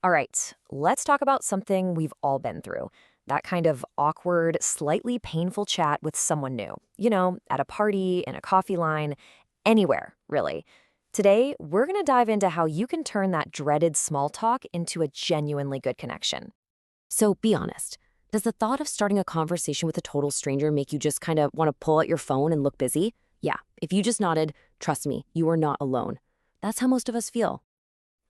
All right, let's talk about something we've all been through. That kind of awkward, slightly painful chat with someone new. At a party, in a coffee line, anywhere, really. Today, we're going to dive into how you can turn that dreaded small talk into a genuinely good connection. So be honest. Does the thought of starting a conversation with a total stranger make you just kind of want to pull out your phone and look busy? Yeah, if you just nodded, trust me, you are not alone. That's how most of us feel.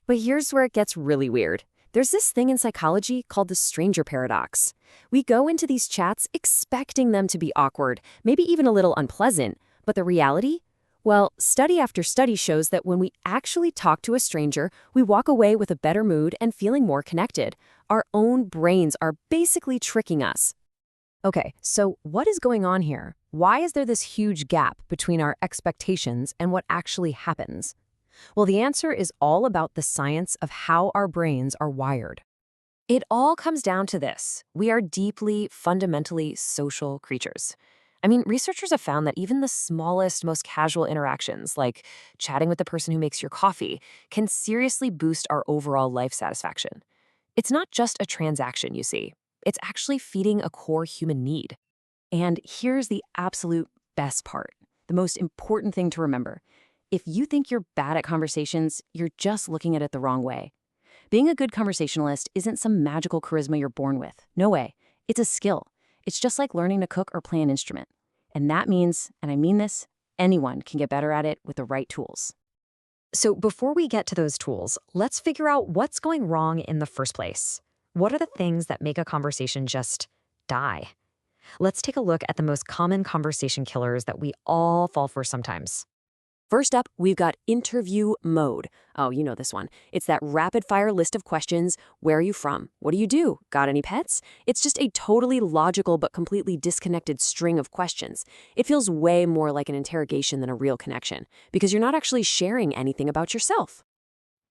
But here's where it gets really weird. There's this thing in psychology called the stranger paradox. We go into these chats expecting them to be awkward, maybe even a little unpleasant. But the reality? Well, study after study shows that when we actually talk to a stranger, we walk away with a better mood and feeling more connected. Our own brains are basically tricking us. Okay, so what is going on here? Why is there this huge gap between our expectations and what actually happens? Well, the answer is all about the science of how our brains are wired. It all comes down to this. We are deeply, fundamentally social creatures. Researchers have found that even the smallest, most casual interactions, like chatting with the person who makes your coffee, can seriously boost our overall life satisfaction. It's not just a transaction, you see. It's actually feeding a core human need. And here's the absolute best part, the most important thing to remember. If you think you're bad at conversations, you're just looking at it the wrong way. Being a good conversationalist isn't some magical charisma you're born with. No way. It's a skill. It's just like learning to cook or play an instrument. And that means, and I mean this, anyone can get better at it with the right tools. So before we get to those tools, let's figure out what's going wrong in the first place. What are the things that make a conversation just die? Let's take a look at the most common conversation killers that we all fall for sometimes. First up, we've got interview mode. Oh, you know this one. It's that rapid-fire list of questions. Where are you from? What do you do? Got any pets? It's just a totally logical but completely disconnected string of questions. It feels way more like an interrogation than a real connection, because you're not actually sharing anything about yourself.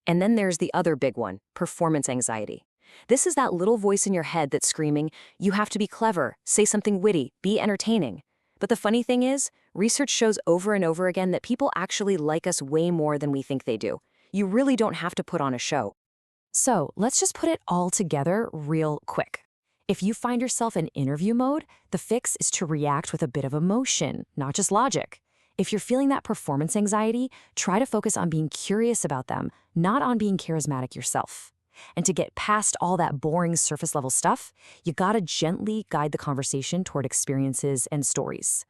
And then there's the other big one, performance anxiety. This is that little voice in your head that's screaming, you have to be clever, say something witty, be entertaining. But the funny thing is, research shows over and over again that people actually like us way more than we think they do. You really don't have to put on a show. So let's just put it all together real quick. If you find yourself in interview mode, the fix is to react with a bit of emotion, not just logic. If you're feeling that performance anxiety, try to focus on being curious about them, not on being charismatic yourself. And to get past all that boring surface level stuff, you gotta gently guide the conversation toward experiences and stories.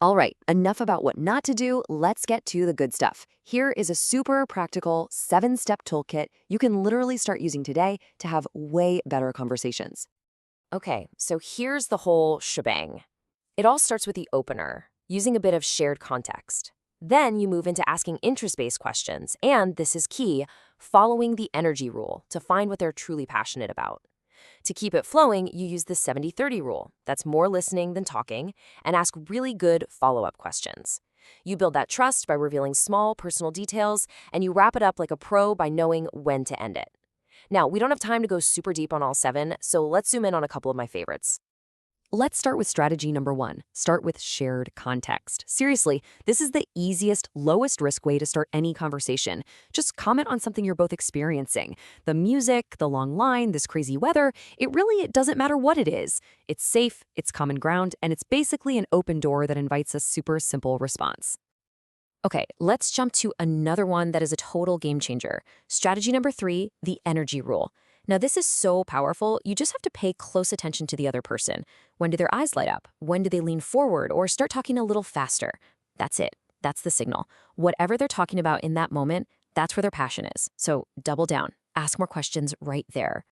All right, enough about what not to do. Let's get to the good stuff. Here is a super practical 7-step toolkit you can literally start using today to have way better conversations. Okay, so here's the whole shebang. It all starts with the opener, using a bit of shared context. Then you move into asking interest-based questions, and this is key, following the energy rule to find what they're truly passionate about. To keep it flowing, you use the 70-30 rule. That's more listening than talking, and ask really good follow-up questions. You build that trust by revealing small personal details, and you wrap it up like a pro by knowing when to end it. Now, we don't have time to go super deep on all 7, so let's zoom in on a couple of my favorites. Let's start with strategy number 1. Start with shared context. Seriously, this is the easiest, lowest risk way to start any conversation. Just comment on something you're both experiencing. The music, the long line, this crazy weather, it doesn't matter what it is. It's safe, it's common ground, and it's basically an open door that invites a super simple response. Okay, let's jump to another one that is a total game changer. Strategy number 3, the energy rule. Now, this is so powerful, you just have to pay close attention to the other person. When do their eyes light up? When do they lean forward or start talking a little faster? That's it. That's the signal. Whatever they're talking about in that moment, that's where their passion is. So double down. Ask more questions right there.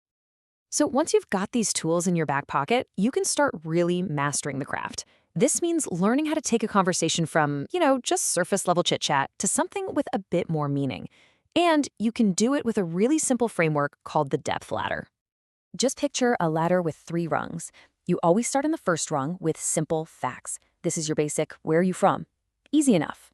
So once you've got these tools in your back pocket, you can start really mastering the craft. This means learning how to take a conversation from, just surface level chit chat to something with a bit more meaning. And you can do it with a really simple framework called the depth ladder. Just picture a ladder with 3 rungs. You always start in the first rung with simple facts. This is your basic, where are you from? Easy enough.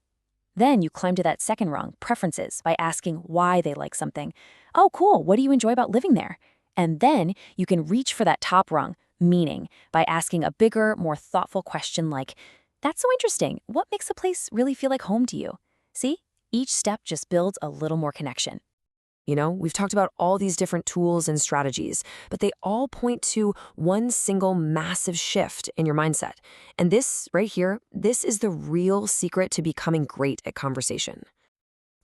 Then you climb to that second rung, preferences, by asking why they like something. Oh, cool, what do you enjoy about living there? And then you can reach for that top rung, meaning, by asking a bigger, more thoughtful question like, that's so interesting, what makes a place really feel like home to you? See? Each step just builds a little more connection. We've talked about all these different tools and strategies, but they all point to one single massive shift in your mindset. And this right here, this is the real secret to becoming great at conversation.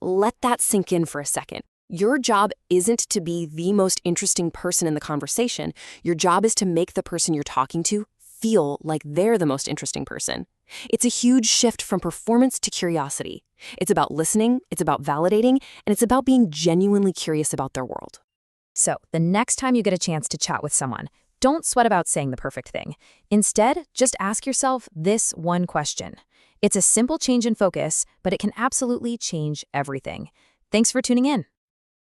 Let that sink in for a second. Your job isn't to be the most interesting person in the conversation. Your job is to make the person you're talking to feel like they're the most interesting person. It's a huge shift from performance to curiosity. It's about listening, it's about validating, and it's about being genuinely curious about their world. So, the next time you get a chance to chat with someone, don't sweat about saying the perfect thing. Instead, just ask yourself this one question. It's a simple change in focus, but it can absolutely change everything. Thanks for tuning in.